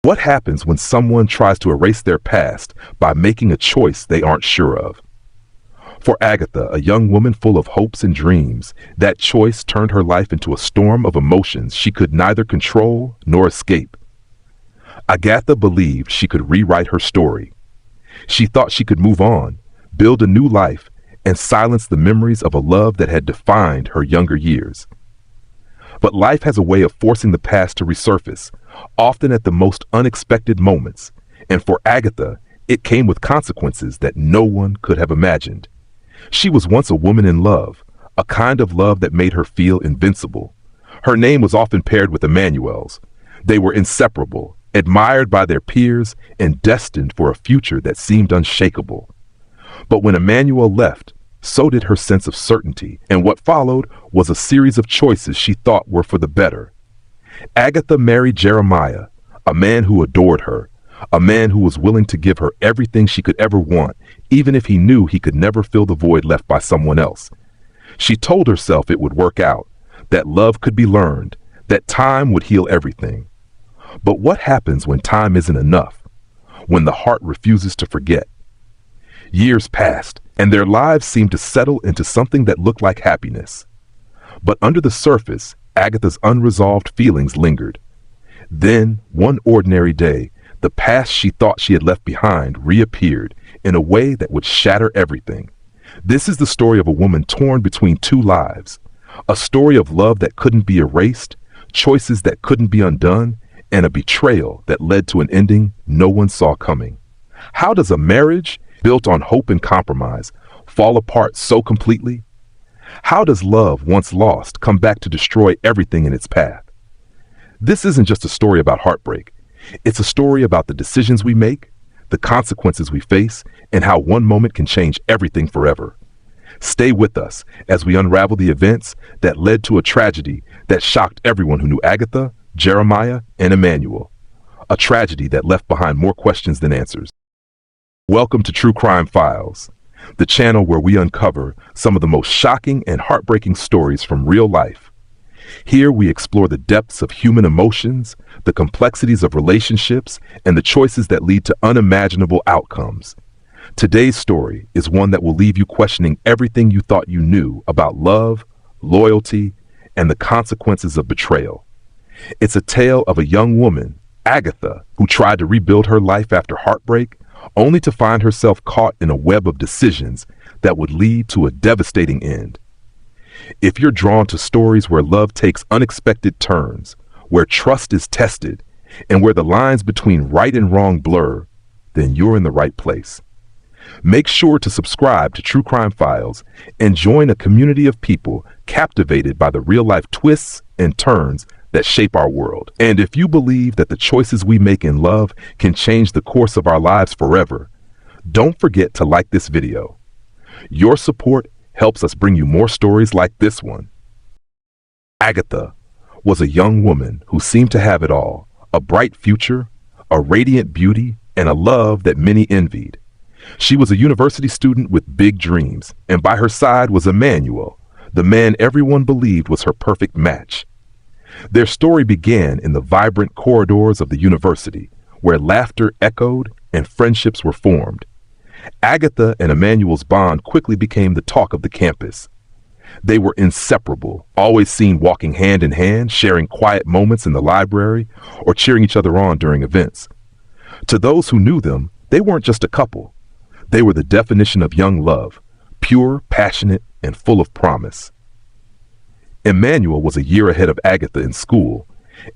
What happens when someone tries to erase their past by making a choice they aren't sure of? For Agatha, a young woman full of hopes and dreams, that choice turned her life into a storm of emotions she could neither control nor escape. Agatha believed she could rewrite her story. She thought she could move on, build a new life, and silence the memories of a love that had defined her younger years. But life has a way of forcing the past to resurface, often at the most unexpected moments, and for Agatha, it came with consequences that no one could have imagined. She was once a woman in love, a kind of love that made her feel invincible. Her name was often paired with Emmanuel's. They were inseparable, admired by their peers, and destined for a future that seemed unshakable. But when Emmanuel left, so did her sense of certainty, and what followed was a series of choices she thought were for the better. Agatha married Jeremiah, a man who adored her, a man who was willing to give her everything she could ever want, even if he knew he could never fill the void left by someone else. She told herself it would work out, that love could be learned, that time would heal everything. But what happens when time isn't enough? When the heart refuses to forget? Years passed, and their lives seemed to settle into something that looked like happiness. But under the surface, Agatha's unresolved feelings lingered. Then, one ordinary day, the past she thought she had left behind reappeared in a way that would shatter everything. This is the story of a woman torn between two lives, a story of love that couldn't be erased, choices that couldn't be undone, and a betrayal that led to an ending no one saw coming. How does a marriage built on hope and compromise fall apart so completely? How does love, once lost, come back to destroy everything in its path? This isn't just a story about heartbreak. It's a story about the decisions we make, the consequences we face, and how one moment can change everything forever. Stay with us as we unravel the events that led to a tragedy that shocked everyone who knew Agatha, Jeremiah, and Emmanuel. A tragedy that left behind more questions than answers. Welcome to True Crime Files, the channel where we uncover some of the most shocking and heartbreaking stories from real life. Here we explore the depths of human emotions, the complexities of relationships, and the choices that lead to unimaginable outcomes. Today's story is one that will leave you questioning everything you thought you knew about love, loyalty, and the consequences of betrayal. It's a tale of a young woman, Agatha, who tried to rebuild her life after heartbreak, only to find herself caught in a web of decisions that would lead to a devastating end. If you're drawn to stories where love takes unexpected turns, where trust is tested, and where the lines between right and wrong blur, then you're in the right place. Make sure to subscribe to True Crime Files and join a community of people captivated by the real-life twists and turns that shape our world. And if you believe that the choices we make in love can change the course of our lives forever, don't forget to like this video. Your support helps us bring you more stories like this one. Agatha was a young woman who seemed to have it all, a bright future, a radiant beauty, and a love that many envied. She was a university student with big dreams, and by her side was Emmanuel, the man everyone believed was her perfect match. Their story began in the vibrant corridors of the university, where laughter echoed and friendships were formed. Agatha and Emmanuel's bond quickly became the talk of the campus. They were inseparable, always seen walking hand in hand, sharing quiet moments in the library, or cheering each other on during events. To those who knew them, they weren't just a couple. They were the definition of young love, pure, passionate, and full of promise. Emmanuel was a year ahead of Agatha in school,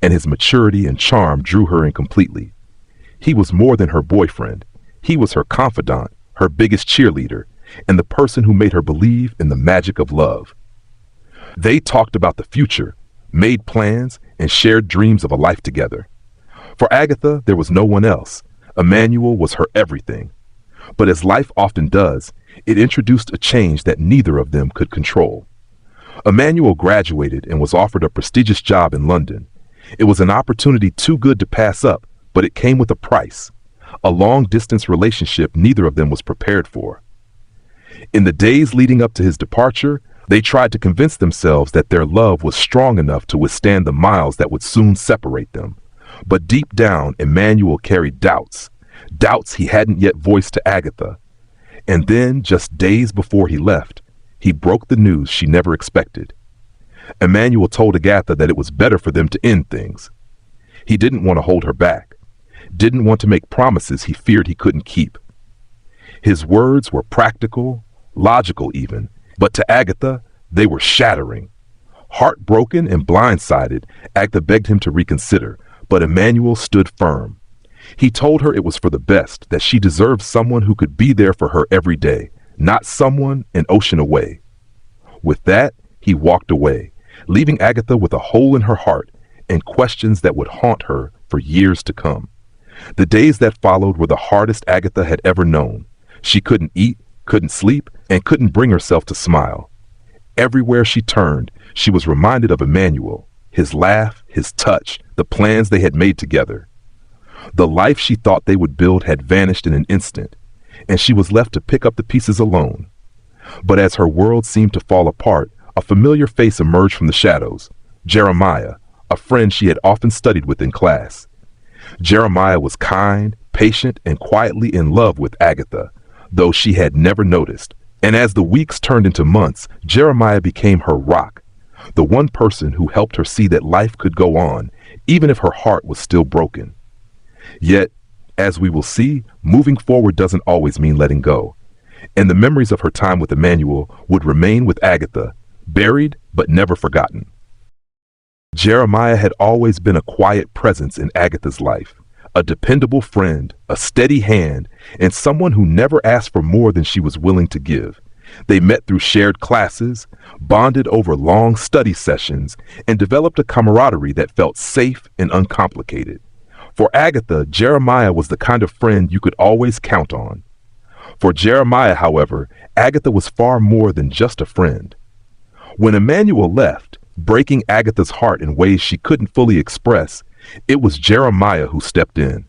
and his maturity and charm drew her in completely. He was more than her boyfriend. He was her confidant, her biggest cheerleader, and the person who made her believe in the magic of love. They talked about the future, made plans, and shared dreams of a life together. For Agatha, there was no one else. Emmanuel was her everything. But as life often does, it introduced a change that neither of them could control. Emmanuel graduated and was offered a prestigious job in London. It was an opportunity too good to pass up, but it came with a price. A long-distance relationship neither of them was prepared for. In the days leading up to his departure, they tried to convince themselves that their love was strong enough to withstand the miles that would soon separate them. But deep down, Emmanuel carried doubts, doubts he hadn't yet voiced to Agatha. And then, just days before he left, he broke the news she never expected. Emmanuel told Agatha that it was better for them to end things. He didn't want to hold her back, didn't want to make promises he feared he couldn't keep. His words were practical, logical even, but to Agatha, they were shattering. Heartbroken and blindsided, Agatha begged him to reconsider, but Emmanuel stood firm. He told her it was for the best, that she deserved someone who could be there for her every day, not someone an ocean away. With that, he walked away, leaving Agatha with a hole in her heart and questions that would haunt her for years to come. The days that followed were the hardest Agatha had ever known. She couldn't eat, couldn't sleep, and couldn't bring herself to smile. Everywhere she turned, she was reminded of Emmanuel, his laugh, his touch, the plans they had made together. The life she thought they would build had vanished in an instant, and she was left to pick up the pieces alone. But as her world seemed to fall apart, a familiar face emerged from the shadows, Jeremiah, a friend she had often studied with in class. Jeremiah was kind, patient, and quietly in love with Agatha, though she had never noticed. And as the weeks turned into months, Jeremiah became her rock, the one person who helped her see that life could go on, even if her heart was still broken. Yet, as we will see, moving forward doesn't always mean letting go. And the memories of her time with Emmanuel would remain with Agatha, buried but never forgotten. Jeremiah had always been a quiet presence in Agatha's life, a dependable friend, a steady hand, and someone who never asked for more than she was willing to give. They met through shared classes, bonded over long study sessions, and developed a camaraderie that felt safe and uncomplicated. For Agatha, Jeremiah was the kind of friend you could always count on. For Jeremiah, however, Agatha was far more than just a friend. When Emmanuel left, breaking Agatha's heart in ways she couldn't fully express, it was Jeremiah who stepped in.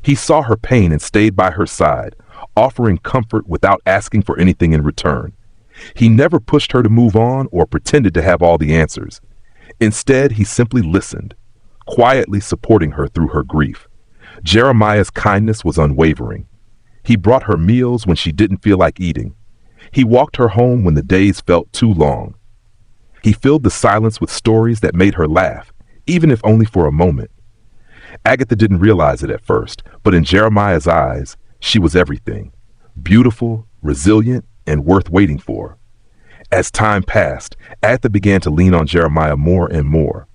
He saw her pain and stayed by her side, offering comfort without asking for anything in return. He never pushed her to move on or pretended to have all the answers. Instead, he simply listened, quietly supporting her through her grief. Jeremiah's kindness was unwavering. He brought her meals when she didn't feel like eating. He walked her home when the days felt too long. He filled the silence with stories that made her laugh, even if only for a moment. Agatha didn't realize it at first, but in Jeremiah's eyes, she was everything. Beautiful, resilient, and worth waiting for. As time passed, Agatha began to lean on Jeremiah more and more.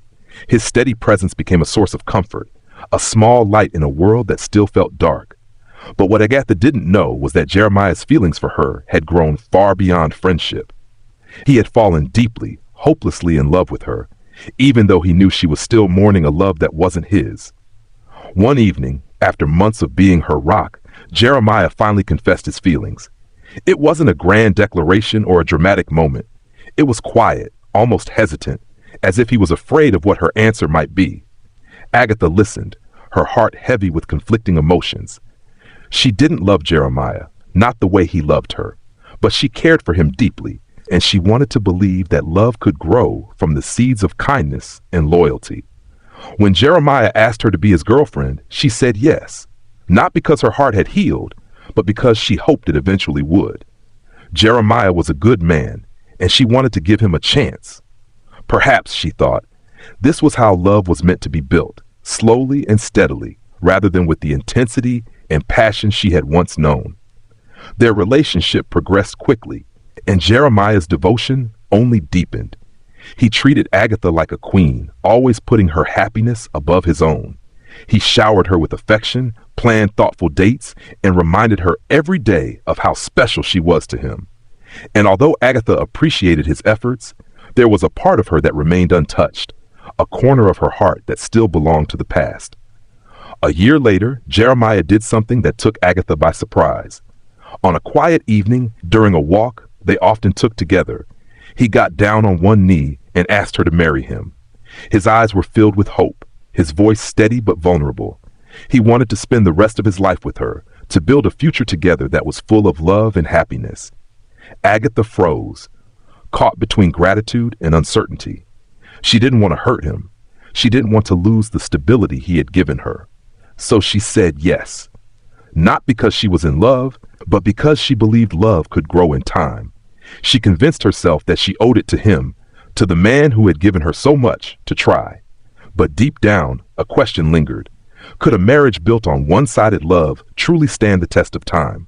His steady presence became a source of comfort, a small light in a world that still felt dark. But what Agatha didn't know was that Jeremiah's feelings for her had grown far beyond friendship. He had fallen deeply, hopelessly in love with her, even though he knew she was still mourning a love that wasn't his. One evening, after months of being her rock, Jeremiah finally confessed his feelings. It wasn't a grand declaration or a dramatic moment. It was quiet, almost hesitant, as if he was afraid of what her answer might be. Agatha listened, her heart heavy with conflicting emotions. She didn't love Jeremiah, not the way he loved her, but she cared for him deeply, and she wanted to believe that love could grow from the seeds of kindness and loyalty. When Jeremiah asked her to be his girlfriend, she said yes, not because her heart had healed, but because she hoped it eventually would. Jeremiah was a good man, and she wanted to give him a chance. Perhaps, she thought, this was how love was meant to be built, slowly and steadily, rather than with the intensity and passion she had once known. Their relationship progressed quickly, and Jeremiah's devotion only deepened. He treated Agatha like a queen, always putting her happiness above his own. He showered her with affection, planned thoughtful dates, and reminded her every day of how special she was to him. And although Agatha appreciated his efforts, there was a part of her that remained untouched, a corner of her heart that still belonged to the past. A year later, Jeremiah did something that took Agatha by surprise. On a quiet evening, during a walk they often took together, he got down on one knee and asked her to marry him. His eyes were filled with hope, his voice steady but vulnerable. He wanted to spend the rest of his life with her, to build a future together that was full of love and happiness. Agatha froze, caught between gratitude and uncertainty. She didn't want to hurt him. She didn't want to lose the stability he had given her. So she said yes. Not because she was in love, but because she believed love could grow in time. She convinced herself that she owed it to him, to the man who had given her so much, to try. But deep down, a question lingered. Could a marriage built on one-sided love truly stand the test of time?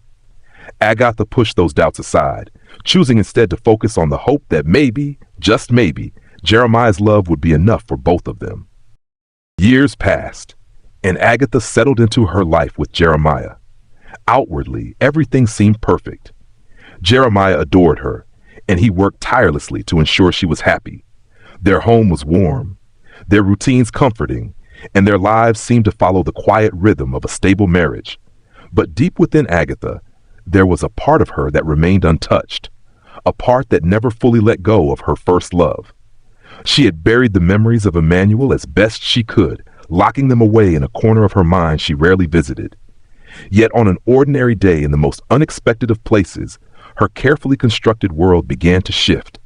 Agatha pushed those doubts aside, choosing instead to focus on the hope that maybe, just maybe, Jeremiah's love would be enough for both of them. Years passed, and Agatha settled into her life with Jeremiah. Outwardly, everything seemed perfect. Jeremiah adored her, and he worked tirelessly to ensure she was happy. Their home was warm, their routines comforting, and their lives seemed to follow the quiet rhythm of a stable marriage. But deep within Agatha, there was a part of her that remained untouched, a part that never fully let go of her first love. She had buried the memories of Emmanuel as best she could, locking them away in a corner of her mind she rarely visited. Yet on an ordinary day in the most unexpected of places, her carefully constructed world began to shift.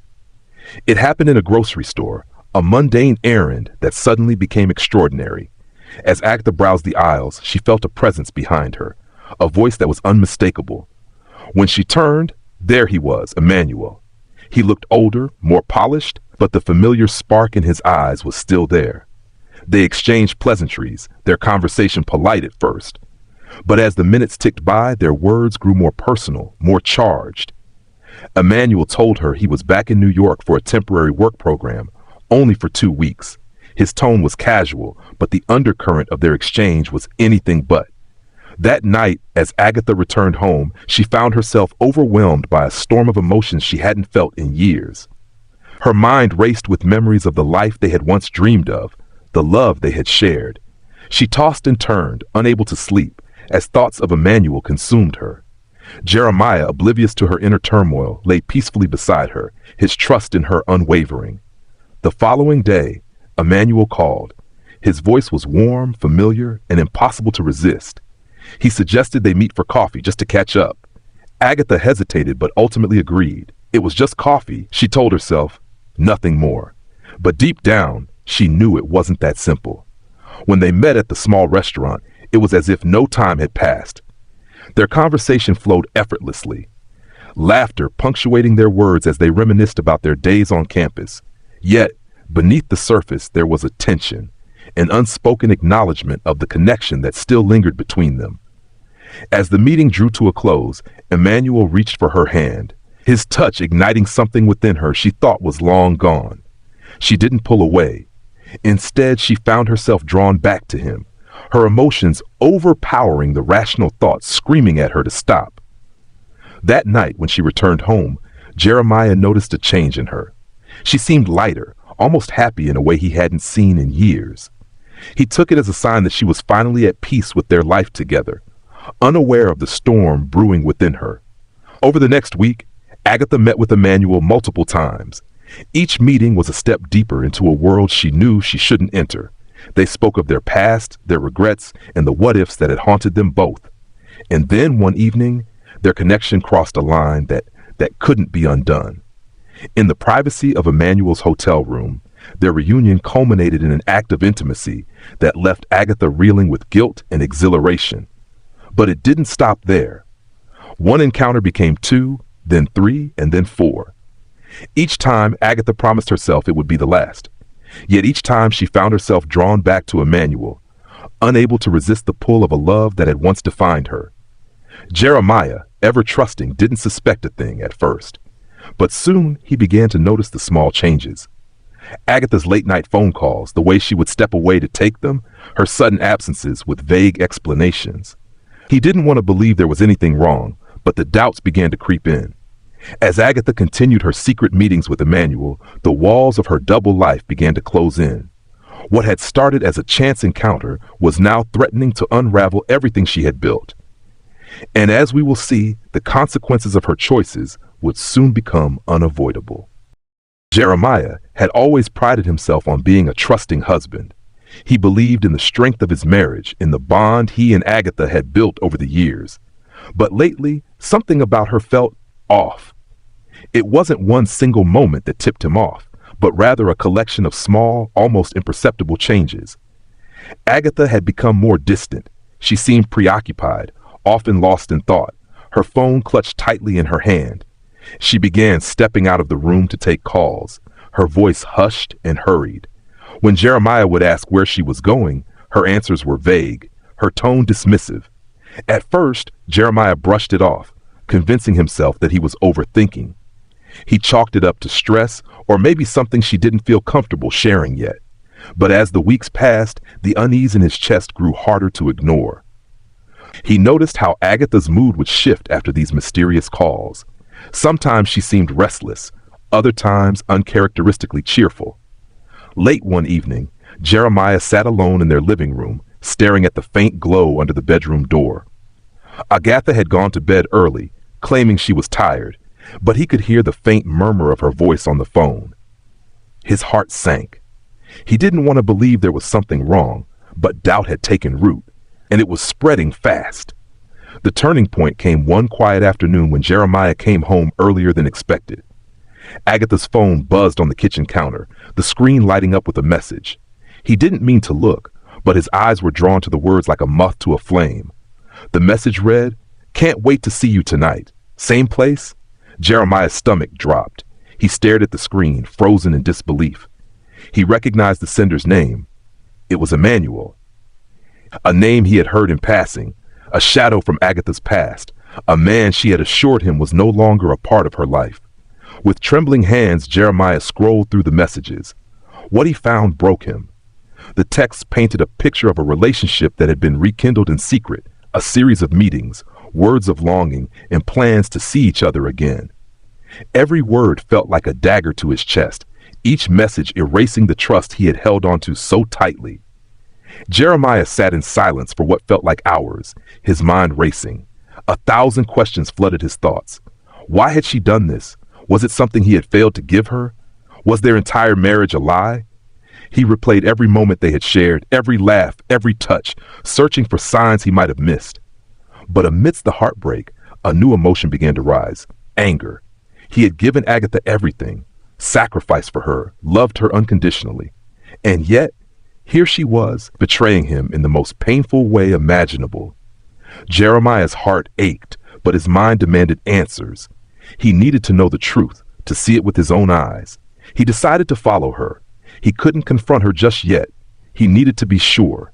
It happened in a grocery store, a mundane errand that suddenly became extraordinary. As Agatha browsed the aisles, she felt a presence behind her, a voice that was unmistakable. When she turned, there he was, Emmanuel. He looked older, more polished, but the familiar spark in his eyes was still there. They exchanged pleasantries, their conversation polite at first. But as the minutes ticked by, their words grew more personal, more charged. Emmanuel told her he was back in New York for a temporary work program, only for 2 weeks. His tone was casual, but the undercurrent of their exchange was anything but. That night, as Agatha returned home, she found herself overwhelmed by a storm of emotions she hadn't felt in years. Her mind raced with memories of the life they had once dreamed of, the love they had shared. She tossed and turned, unable to sleep, as thoughts of Emmanuel consumed her. Jeremiah, oblivious to her inner turmoil, lay peacefully beside her, his trust in her unwavering. The following day, Emmanuel called. His voice was warm, familiar, and impossible to resist. He suggested they meet for coffee just to catch up. Agatha hesitated but ultimately agreed. It was just coffee, she told herself, nothing more. But deep down, she knew it wasn't that simple. When they met at the small restaurant, it was as if no time had passed. Their conversation flowed effortlessly, laughter punctuating their words as they reminisced about their days on campus. Yet, beneath the surface, there was a tension, an unspoken acknowledgement of the connection that still lingered between them. As the meeting drew to a close, Emmanuel reached for her hand, his touch igniting something within her she thought was long gone. She didn't pull away. Instead, she found herself drawn back to him, her emotions overpowering the rational thoughts screaming at her to stop. That night, when she returned home, Jeremiah noticed a change in her. She seemed lighter, almost happy in a way he hadn't seen in years. He took it as a sign that she was finally at peace with their life together, unaware of the storm brewing within her. Over the next week, Agatha met with Emmanuel multiple times. Each meeting was a step deeper into a world she knew she shouldn't enter. They spoke of their past, their regrets, and the what-ifs that had haunted them both. And then one evening, their connection crossed a line that couldn't be undone. In the privacy of Emmanuel's hotel room, their reunion culminated in an act of intimacy that left Agatha reeling with guilt and exhilaration. But it didn't stop there. One encounter became 2, then 3, and then 4. Each time, Agatha promised herself it would be the last. Yet each time she found herself drawn back to Emmanuel, unable to resist the pull of a love that had once defined her. Jeremiah, ever trusting, didn't suspect a thing at first. But soon he began to notice the small changes. Agatha's late-night phone calls, the way she would step away to take them, her sudden absences with vague explanations. He didn't want to believe there was anything wrong, but the doubts began to creep in. As Agatha continued her secret meetings with Emmanuel, the walls of her double life began to close in. What had started as a chance encounter was now threatening to unravel everything she had built. And as we will see, the consequences of her choices would soon become unavoidable. Jeremiah had always prided himself on being a trusting husband. He believed in the strength of his marriage, in the bond he and Agatha had built over the years. But lately, something about her felt off. It wasn't one single moment that tipped him off, but rather a collection of small, almost imperceptible changes. Agatha had become more distant. She seemed preoccupied, often lost in thought, her phone clutched tightly in her hand. She began stepping out of the room to take calls, her voice hushed and hurried. When Jeremiah would ask where she was going, her answers were vague, her tone dismissive. At first, Jeremiah brushed it off, convincing himself that he was overthinking. He chalked it up to stress or maybe something she didn't feel comfortable sharing yet. But as the weeks passed, the unease in his chest grew harder to ignore. He noticed how Agatha's mood would shift after these mysterious calls. Sometimes she seemed restless, other times uncharacteristically cheerful. Late one evening, Jeremiah sat alone in their living room, staring at the faint glow under the bedroom door. Agatha had gone to bed early, claiming she was tired, but he could hear the faint murmur of her voice on the phone. His heart sank. He didn't want to believe there was something wrong, but doubt had taken root, and it was spreading fast. The turning point came one quiet afternoon when Jeremiah came home earlier than expected. Agatha's phone buzzed on the kitchen counter, the screen lighting up with a message. He didn't mean to look, but his eyes were drawn to the words like a moth to a flame. The message read, "Can't wait to see you tonight. Same place?" Jeremiah's stomach dropped. He stared at the screen, frozen in disbelief. He recognized the sender's name. It was Emmanuel. A name he had heard in passing, a shadow from Agatha's past, a man she had assured him was no longer a part of her life. With trembling hands, Jeremiah scrolled through the messages. What he found broke him. The text painted a picture of a relationship that had been rekindled in secret, a series of meetings, words of longing, and plans to see each other again. Every word felt like a dagger to his chest, each message erasing the trust he had held onto so tightly. Jeremiah sat in silence for what felt like hours, his mind racing. 1,000 questions flooded his thoughts. Why had she done this? Was it something he had failed to give her? Was their entire marriage a lie? He replayed every moment they had shared, every laugh, every touch, searching for signs he might have missed. But amidst the heartbreak, a new emotion began to rise, anger. He had given Agatha everything, sacrificed for her, loved her unconditionally. And yet, here she was, betraying him in the most painful way imaginable. Jeremiah's heart ached, but his mind demanded answers. He needed to know the truth, to see it with his own eyes. He decided to follow her. He couldn't confront her just yet. He needed to be sure.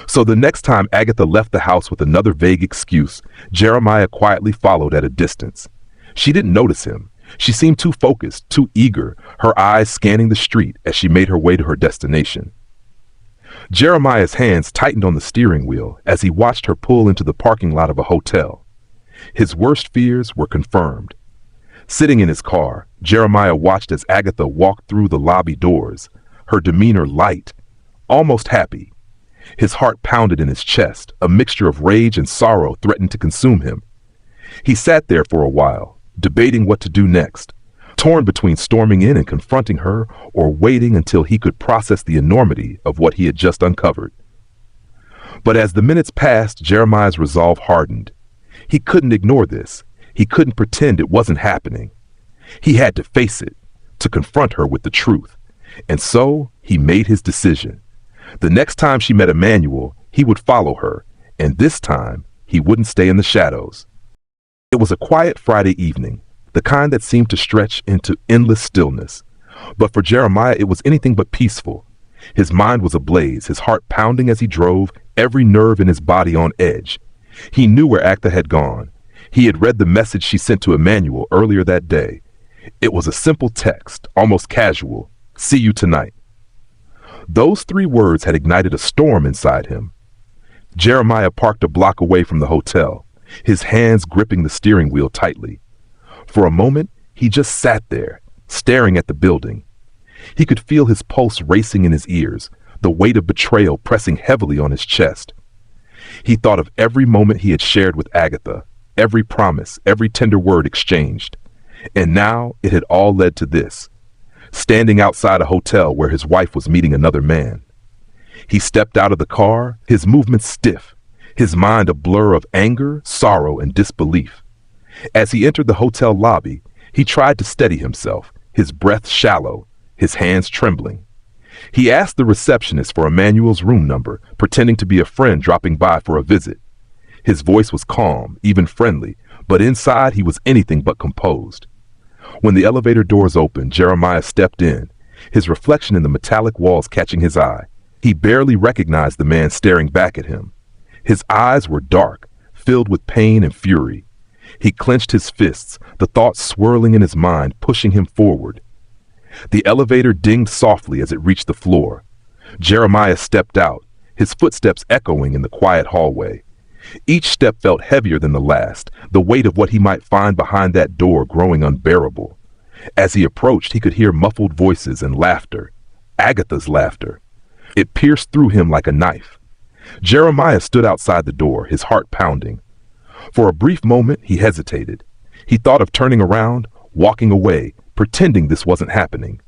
So the next time Agatha left the house with another vague excuse, Jeremiah quietly followed at a distance. She didn't notice him. She seemed too focused, too eager, her eyes scanning the street as she made her way to her destination. Jeremiah's hands tightened on the steering wheel as he watched her pull into the parking lot of a hotel. His worst fears were confirmed. Sitting in his car, Jeremiah watched as Agatha walked through the lobby doors, her demeanor light, almost happy. His heart pounded in his chest, a mixture of rage and sorrow threatened to consume him. He sat there for a while, debating what to do next, torn between storming in and confronting her or waiting until he could process the enormity of what he had just uncovered. But as the minutes passed, Jeremiah's resolve hardened. He couldn't ignore this. He couldn't pretend it wasn't happening. He had to face it, to confront her with the truth. And so he made his decision. The next time she met Emmanuel, he would follow her, and this time he wouldn't stay in the shadows. It was a quiet Friday evening, the kind that seemed to stretch into endless stillness. But for Jeremiah, it was anything but peaceful. His mind was ablaze, his heart pounding as he drove, every nerve in his body on edge. He knew where Agatha had gone. He had read the message she sent to Emmanuel earlier that day. It was a simple text, almost casual. "See you tonight." Those 3 words had ignited a storm inside him. Jeremiah parked a block away from the hotel, his hands gripping the steering wheel tightly. For a moment, he just sat there, staring at the building. He could feel his pulse racing in his ears, the weight of betrayal pressing heavily on his chest. He thought of every moment he had shared with Agatha, every promise, every tender word exchanged. And now it had all led to this, standing outside a hotel where his wife was meeting another man. He stepped out of the car, his movements stiff, his mind a blur of anger, sorrow, and disbelief. As he entered the hotel lobby, he tried to steady himself, his breath shallow, his hands trembling. He asked the receptionist for Emmanuel's room number, pretending to be a friend dropping by for a visit. His voice was calm, even friendly, but inside he was anything but composed. When the elevator doors opened, Jeremiah stepped in, his reflection in the metallic walls catching his eye. He barely recognized the man staring back at him. His eyes were dark, filled with pain and fury. He clenched his fists, the thoughts swirling in his mind, pushing him forward. The elevator dinged softly as it reached the floor. Jeremiah stepped out, his footsteps echoing in the quiet hallway. Each step felt heavier than the last, the weight of what he might find behind that door growing unbearable. As he approached, he could hear muffled voices and laughter. Agatha's laughter. It pierced through him like a knife. Jeremiah stood outside the door, his heart pounding. For a brief moment, he hesitated. He thought of turning around, walking away, pretending this wasn't happening.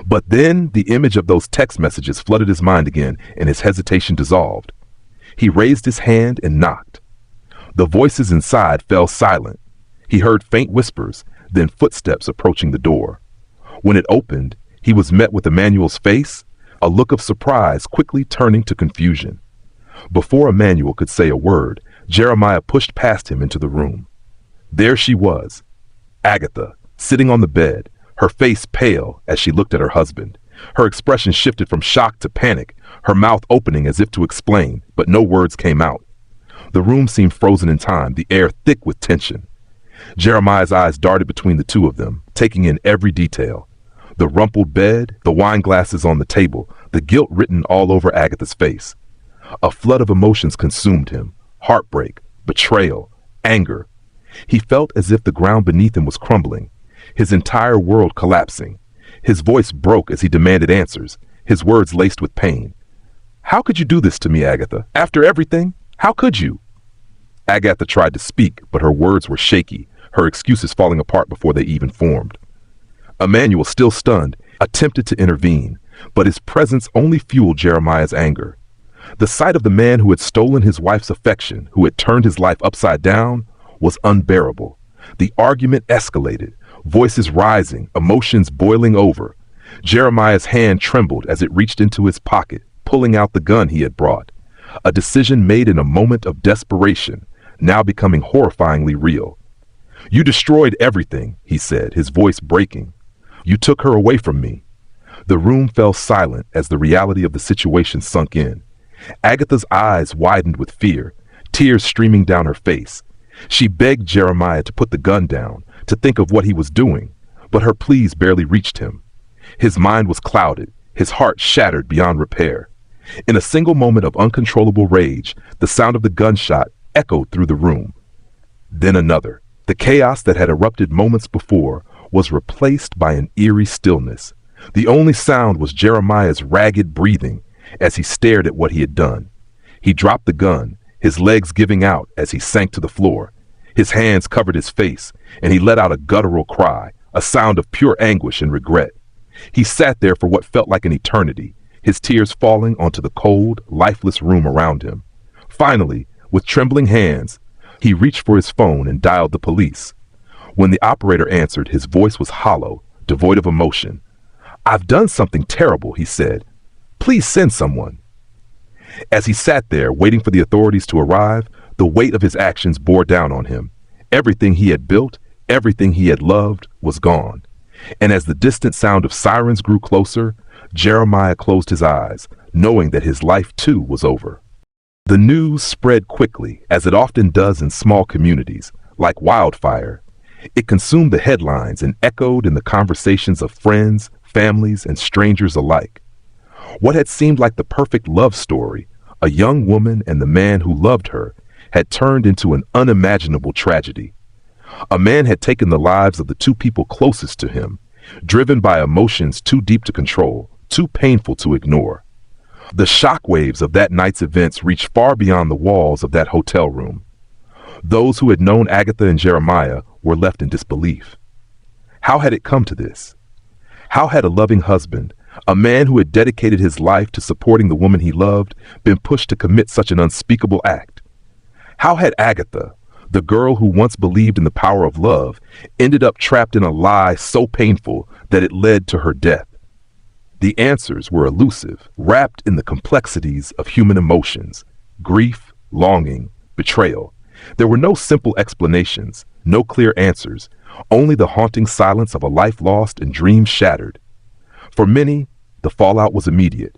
But then the image of those text messages flooded his mind again, and his hesitation dissolved. He raised his hand and knocked. The voices inside fell silent. He heard faint whispers, then footsteps approaching the door. When it opened, he was met with Emmanuel's face, a look of surprise quickly turning to confusion. Before Emmanuel could say a word, Jeremiah pushed past him into the room. There she was, Agatha, sitting on the bed, her face pale as she looked at her husband. Her expression shifted from shock to panic, her mouth opening as if to explain, but no words came out. The room seemed frozen in time, the air thick with tension. Jeremiah's eyes darted between the two of them, taking in every detail. The rumpled bed, the wine glasses on the table, the guilt written all over Agatha's face. A flood of emotions consumed him. Heartbreak, betrayal, anger. He felt as if the ground beneath him was crumbling, his entire world collapsing. His voice broke as he demanded answers, his words laced with pain. "How could you do this to me, Agatha? After everything? How could you?" Agatha tried to speak, but her words were shaky, her excuses falling apart before they even formed. Emmanuel, still stunned, attempted to intervene, but his presence only fueled Jeremiah's anger. The sight of the man who had stolen his wife's affection, who had turned his life upside down, was unbearable. The argument escalated, voices rising, emotions boiling over. Jeremiah's hand trembled as it reached into his pocket, pulling out the gun he had brought. A decision made in a moment of desperation, now becoming horrifyingly real. "You destroyed everything," he said, his voice breaking. "You took her away from me." The room fell silent as the reality of the situation sunk in. Agatha's eyes widened with fear, tears streaming down her face. She begged Jeremiah to put the gun down, to think of what he was doing, but her pleas barely reached him. His mind was clouded, his heart shattered beyond repair. In a single moment of uncontrollable rage, the sound of the gunshot echoed through the room. Then another. The chaos that had erupted moments before was replaced by an eerie stillness. The only sound was Jeremiah's ragged breathing as he stared at what he had done. He dropped the gun, his legs giving out as he sank to the floor. His hands covered his face, and he let out a guttural cry, a sound of pure anguish and regret. He sat there for what felt like an eternity, his tears falling onto the cold, lifeless room around him. Finally, with trembling hands, he reached for his phone and dialed the police. When the operator answered, his voice was hollow, devoid of emotion. "I've done something terrible," he said. "Please send someone." As he sat there, waiting for the authorities to arrive, the weight of his actions bore down on him. Everything he had built, everything he had loved, was gone. And as the distant sound of sirens grew closer, Jeremiah closed his eyes, knowing that his life too was over. The news spread quickly, as it often does in small communities, like wildfire. It consumed the headlines and echoed in the conversations of friends, families, and strangers alike. What had seemed like the perfect love story, a young woman and the man who loved her, had turned into an unimaginable tragedy. A man had taken the lives of the two people closest to him, driven by emotions too deep to control, too painful to ignore. The shockwaves of that night's events reached far beyond the walls of that hotel room. Those who had known Agatha and Jeremiah were left in disbelief. How had it come to this? How had a loving husband, a man who had dedicated his life to supporting the woman he loved, been pushed to commit such an unspeakable act? How had Agatha, the girl who once believed in the power of love, ended up trapped in a lie so painful that it led to her death? The answers were elusive, wrapped in the complexities of human emotions: grief, longing, betrayal. There were no simple explanations, no clear answers, only the haunting silence of a life lost and dreams shattered. For many, the fallout was immediate.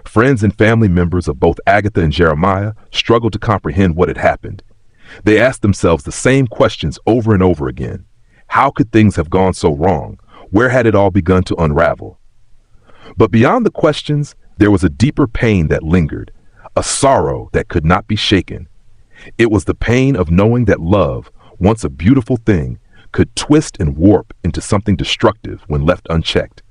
Friends and family members of both Agatha and Jeremiah struggled to comprehend what had happened. They asked themselves the same questions over and over again. How could things have gone so wrong? Where had it all begun to unravel? But beyond the questions, there was a deeper pain that lingered, a sorrow that could not be shaken. It was the pain of knowing that love, once a beautiful thing, could twist and warp into something destructive when left unchecked.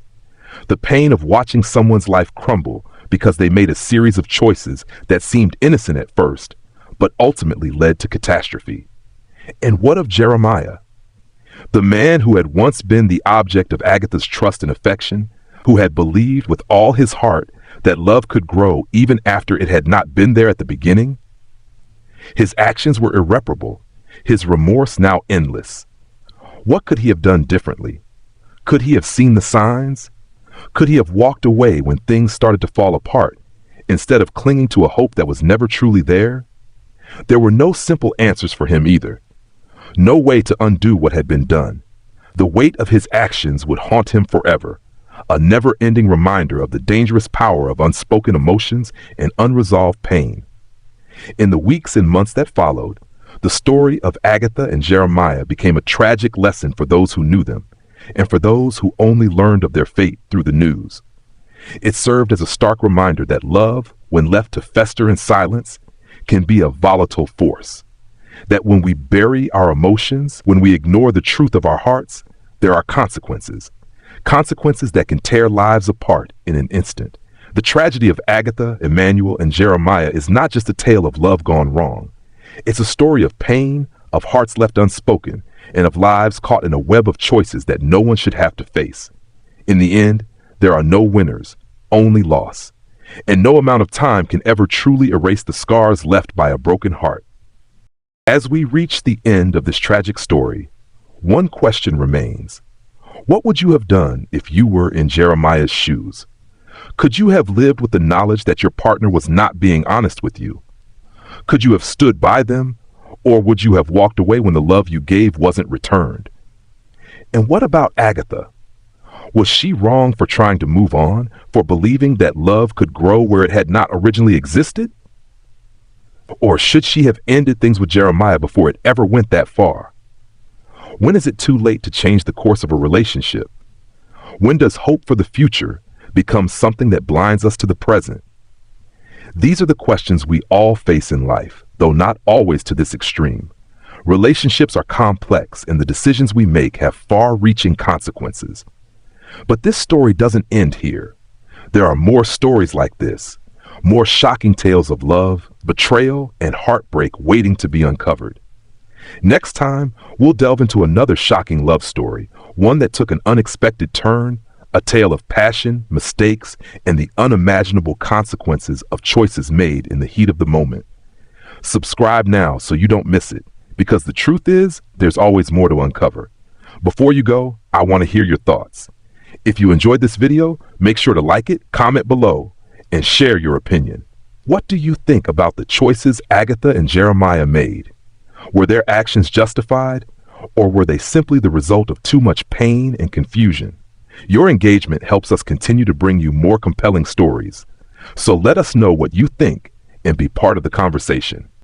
The pain of watching someone's life crumble because they made a series of choices that seemed innocent at first, but ultimately led to catastrophe. And what of Jeremiah? The man who had once been the object of Agatha's trust and affection, who had believed with all his heart that love could grow even after it had not been there at the beginning? His actions were irreparable, his remorse now endless. What could he have done differently? Could he have seen the signs? Could he have walked away when things started to fall apart, instead of clinging to a hope that was never truly there? There were no simple answers for him either. No way to undo what had been done. The weight of his actions would haunt him forever, a never-ending reminder of the dangerous power of unspoken emotions and unresolved pain. In the weeks and months that followed, the story of Agatha and Jeremiah became a tragic lesson for those who knew them, and for those who only learned of their fate through the news. It served as a stark reminder that love, when left to fester in silence, can be a volatile force. That when we bury our emotions, when we ignore the truth of our hearts, there are consequences. Consequences that can tear lives apart in an instant. The tragedy of Agatha, Emmanuel, and Jeremiah is not just a tale of love gone wrong. It's a story of pain, of hearts left unspoken, and of lives caught in a web of choices that no one should have to face. In the end, there are no winners, only loss. And no amount of time can ever truly erase the scars left by a broken heart. As we reach the end of this tragic story, one question remains. What would you have done if you were in Jeremiah's shoes? Could you have lived with the knowledge that your partner was not being honest with you? Could you have stood by them, or would you have walked away when the love you gave wasn't returned? And what about Agatha? Was she wrong for trying to move on, for believing that love could grow where it had not originally existed? Or should she have ended things with Jeremiah before it ever went that far? When is it too late to change the course of a relationship? When does hope for the future become something that blinds us to the present? These are the questions we all face in life, though not always to this extreme. Relationships are complex, and the decisions we make have far-reaching consequences. But this story doesn't end here. There are more stories like this, more shocking tales of love, betrayal, and heartbreak waiting to be uncovered. Next time, we'll delve into another shocking love story, one that took an unexpected turn, a tale of passion, mistakes, and the unimaginable consequences of choices made in the heat of the moment. Subscribe now so you don't miss it, because the truth is, there's always more to uncover. Before you go, I want to hear your thoughts. If you enjoyed this video, make sure to like it, comment below, and share your opinion. What do you think about the choices Agatha and Jeremiah made? Were their actions justified, or were they simply the result of too much pain and confusion? Your engagement helps us continue to bring you more compelling stories. So let us know what you think and be part of the conversation.